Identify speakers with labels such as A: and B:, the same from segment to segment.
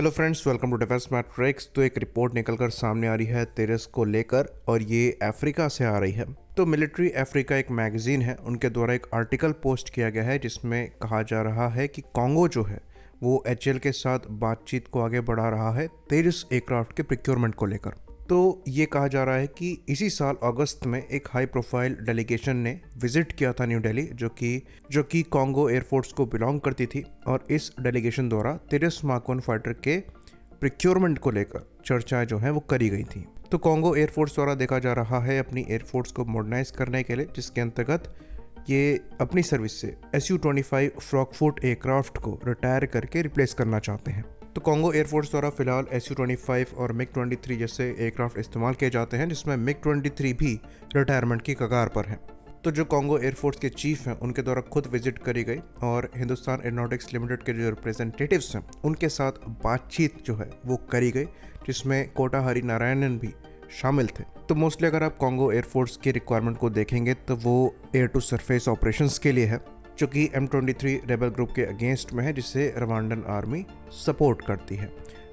A: Hello friends, welcome to Defence Matrix. तो एक report निकलकर सामने आ रही है तेरस को लेकर और ये अफ्रीका से आ रही है। तो मिलिट्री अफ्रीका एक मैगजीन है, उनके द्वारा एक आर्टिकल पोस्ट किया गया है जिसमें कहा जा रहा है कि कॉन्गो जो है वो एचएल के साथ बातचीत को आगे बढ़ा रहा है तेरस एयरक्राफ्ट के प्रोक्योरमेंट को लेकर। तो ये कहा जा रहा है कि इसी साल अगस्त में एक हाई प्रोफाइल डेलीगेशन ने विजिट किया था न्यू दिल्ली, जो कि कॉन्गो एयरफोर्स को बिलोंग करती थी, और इस डेलीगेशन द्वारा तेरस मार्क 1 फाइटर के प्रोक्योरमेंट को लेकर चर्चाएं जो हैं वो करी गई थी। तो कॉन्गो एयरफोर्स द्वारा देखा जा रहा है अपनी एयरफोर्स को मॉडर्नाइज करने के लिए, जिसके अंतर्गत ये अपनी सर्विस से SU-25 फ्रॉकफोर्ट एयरक्राफ्ट को रिटायर करके रिप्लेस करना चाहते हैं। तो कॉन्गो एयरफोर्स द्वारा फिलहाल SU-25 और MiG-23 जैसे एयरक्राफ्ट इस्तेमाल किए जाते हैं, जिसमें MiG-23 भी रिटायरमेंट की कगार पर है। तो जो कॉन्गो एयरफोर्स के चीफ हैं उनके द्वारा खुद विजिट करी गई और हिंदुस्तान एरोनॉटिक्स लिमिटेड के जो रिप्रेजेंटेटिव्स हैं उनके साथ बातचीत जो है वो करी गई, जिसमें कोटा हरि नारायणन भी शामिल थे। तो मोस्टली अगर आप कॉन्गो एयरफोर्स की रिक्वायरमेंट को देखेंगे तो वो एयर टू सरफेस ऑपरेशंस के लिए है, जो कि M23 रेबल ग्रुप के अगेंस्ट में है, जिसे रवांडन आर्मी सपोर्ट करती है।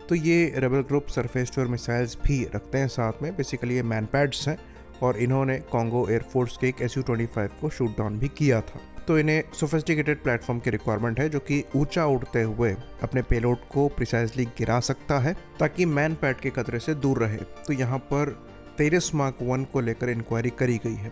A: तो ये rebel group surface to air missiles भी रखते हैं साथ में। बेसिकली ये मैनपैड्स हैं और इन्होंने कॉन्गो एयरफोर्स के एक SU-25 को शूट डाउन भी किया था। तो इन्हें सोफिस्टिकेटेड प्लेटफॉर्म की रिक्वायरमेंट है जो कि ऊंचा उड़ते हुए अपने पेलोड को प्रिसाइजली गिरा सकता है ताकि मैन पैड के खतरे से दूर रहे। तो यहाँ पर तेरस मार्क 1 को लेकर इंक्वायरी करी गई है।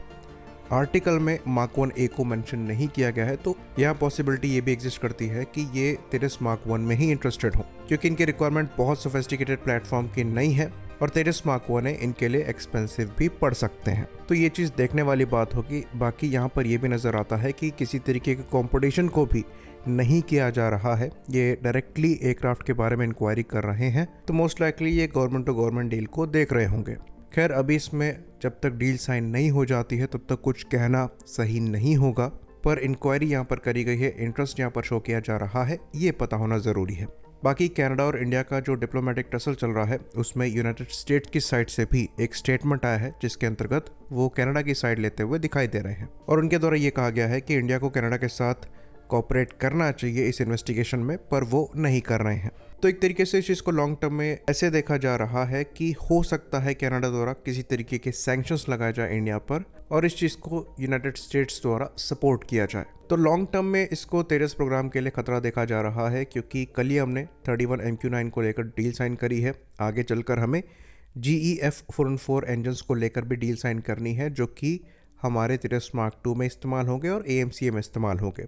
A: आर्टिकल में मार्क 1A को मेंशन नहीं किया गया है, तो यह पॉसिबिलिटी ये भी एग्जिस्ट करती है कि ये तेरस मार्क 1 में ही इंटरेस्टेड हो, क्योंकि इनकी रिक्वायरमेंट बहुत सोफिस्टिकेटेड प्लेटफॉर्म की नहीं है और तेरस मार्क 1 इनके लिए एक्सपेंसिव भी पड़ सकते हैं। तो ये चीज़ देखने वाली बात होगी। बाकी यहाँ पर यह भी नज़र आता है कि किसी तरीके के कॉम्पिटिशन को भी नहीं किया जा रहा है, ये डायरेक्टली एयरक्राफ्ट के बारे में इंक्वायरी कर रहे हैं। तो मोस्ट लाइकली ये गवर्नमेंट टू गवर्नमेंट डील को देख रहे होंगे। खैर, अभी इसमें जब तक डील साइन नहीं हो जाती है तब तक कुछ कहना सही नहीं होगा, पर इंक्वायरी यहाँ पर करी गई है, इंटरेस्ट यहाँ पर शो किया जा रहा है, ये पता होना ज़रूरी है। बाकी कनाडा और इंडिया का जो डिप्लोमेटिक टसल चल रहा है उसमें यूनाइटेड स्टेट्स की साइड से भी एक स्टेटमेंट आया है, जिसके अंतर्गत वो कनाडा की साइड लेते हुए दिखाई दे रहे हैं और उनके द्वारा ये कहा गया है कि इंडिया को कनाडा के साथ कोऑपरेट करना चाहिए इस इन्वेस्टिगेशन में, पर वो नहीं कर रहे हैं। तो एक तरीके से इस चीज़ को लॉन्ग टर्म में ऐसे देखा जा रहा है कि हो सकता है कनाडा द्वारा किसी तरीके के सैंक्शंस लगाए जाए इंडिया पर और इस चीज़ को यूनाइटेड स्टेट्स द्वारा सपोर्ट किया जाए। तो लॉन्ग टर्म में इसको तेरस प्रोग्राम के लिए खतरा देखा जा रहा है, क्योंकि कल ही हमने 31 MQ-9 को लेकर डील साइन करी है। आगे चलकर हमें GE F414 इंजन्स को लेकर भी डील साइन करनी है, जो कि हमारे तेरस मार्क 2 में इस्तेमाल होंगे और AMCA में इस्तेमाल होंगे।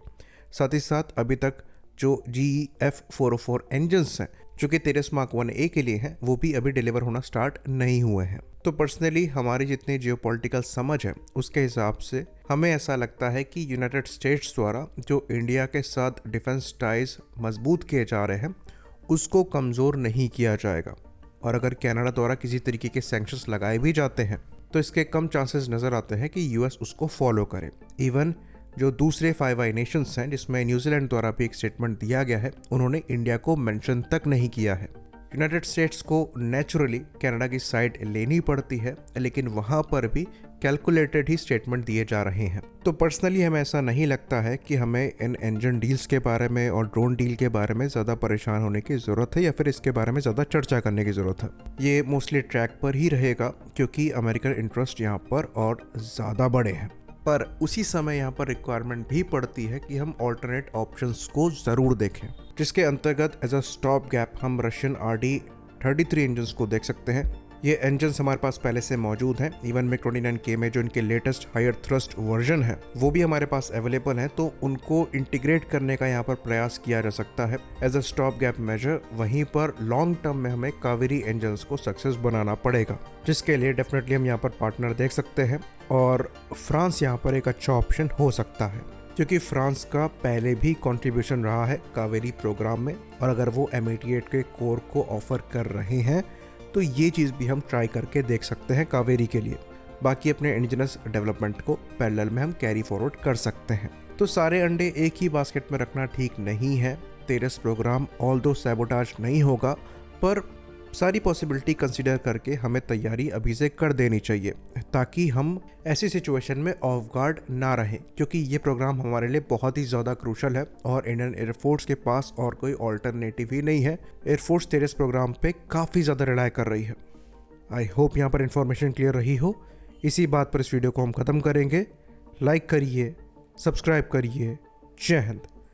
A: साथ ही साथ अभी तक जो GE F404 इंजन्स हैं जो कि तेरस मार्क 1A के लिए हैं, वो भी अभी डिलीवर होना स्टार्ट नहीं हुए हैं। तो पर्सनली हमारी जितनी जियोपॉलिटिकल समझ है उसके हिसाब से हमें ऐसा लगता है कि यूनाइटेड स्टेट्स द्वारा जो इंडिया के साथ डिफेंस टाइज मजबूत किए जा रहे हैं उसको कमज़ोर नहीं किया जाएगा, और अगर कनाडा द्वारा किसी तरीके के सैंक्शंस लगाए भी जाते हैं तो इसके कम चांसेस नज़र आते हैं कि US उसको फॉलो करे। इवन जो दूसरे 5 आई नेशंस हैं, जिसमें न्यूजीलैंड द्वारा भी एक स्टेटमेंट दिया गया है, उन्होंने इंडिया को मेंशन तक नहीं किया है। यूनाइटेड स्टेट्स को नेचुरली कनाडा की साइड लेनी पड़ती है, लेकिन वहाँ पर भी कैलकुलेटेड ही स्टेटमेंट दिए जा रहे हैं। तो पर्सनली हमें ऐसा नहीं लगता है कि हमें इन इंजन डील्स के बारे में और ड्रोन डील के बारे में ज़्यादा परेशान होने की ज़रूरत है या फिर इसके बारे में ज़्यादा चर्चा करने की ज़रूरत है। ये मोस्टली ट्रैक पर ही रहेगा, क्योंकि अमेरिकन इंटरेस्ट यहाँ पर और ज़्यादा बड़े हैं। पर उसी समय यहाँ पर रिक्वायरमेंट भी पड़ती है कि हम ऑल्टरनेट ऑप्शंस को ज़रूर देखें, जिसके अंतर्गत एज अ स्टॉप गैप हम रशियन RD-33 इंजन्स को देख सकते हैं। ये इंजन्स हमारे पास पहले से मौजूद हैं। इवन MiG-29K में जो इनके लेटेस्ट हायर थ्रस्ट वर्जन है वो भी हमारे पास अवेलेबल है, तो उनको इंटीग्रेट करने का यहाँ पर प्रयास किया जा सकता है as a stop gap measure. वहीं पर लॉन्ग टर्म में हमें कावेरी इंजन्स को सक्सेस बनाना पड़ेगा, जिसके लिए डेफिनेटली हम यहाँ पर पार्टनर देख सकते हैं और फ्रांस यहाँ पर एक अच्छा ऑप्शन हो सकता है, क्योंकि फ्रांस का पहले भी कंट्रीब्यूशन रहा है कावेरी प्रोग्राम में, और अगर वो M88 के कोर को ऑफर कर रहे हैं तो ये चीज़ भी हम ट्राई करके देख सकते हैं कावेरी के लिए। बाकी अपने इंडिजिनस डेवलपमेंट को पैरेलल में हम कैरी फॉरवर्ड कर सकते हैं। तो सारे अंडे एक ही बास्केट में रखना ठीक नहीं है। तेरस प्रोग्राम ऑल्दो सैबोटाज नहीं होगा, पर सारी पॉसिबिलिटी कंसिडर करके हमें तैयारी अभी से कर देनी चाहिए ताकि हम ऐसी सिचुएशन में ऑफ गार्ड ना रहें, क्योंकि ये प्रोग्राम हमारे लिए बहुत ही ज़्यादा क्रूशल है और इंडियन एयरफोर्स के पास और कोई ऑल्टरनेटिव ही नहीं है। एयरफोर्स तेजस प्रोग्राम पे काफ़ी ज़्यादा रिलाय कर रही है। आई होप यहाँ पर इन्फॉर्मेशन क्लियर रही हो। इसी बात पर इस वीडियो को हम ख़त्म करेंगे। लाइक करिए, सब्सक्राइब करिए। जय हिंद।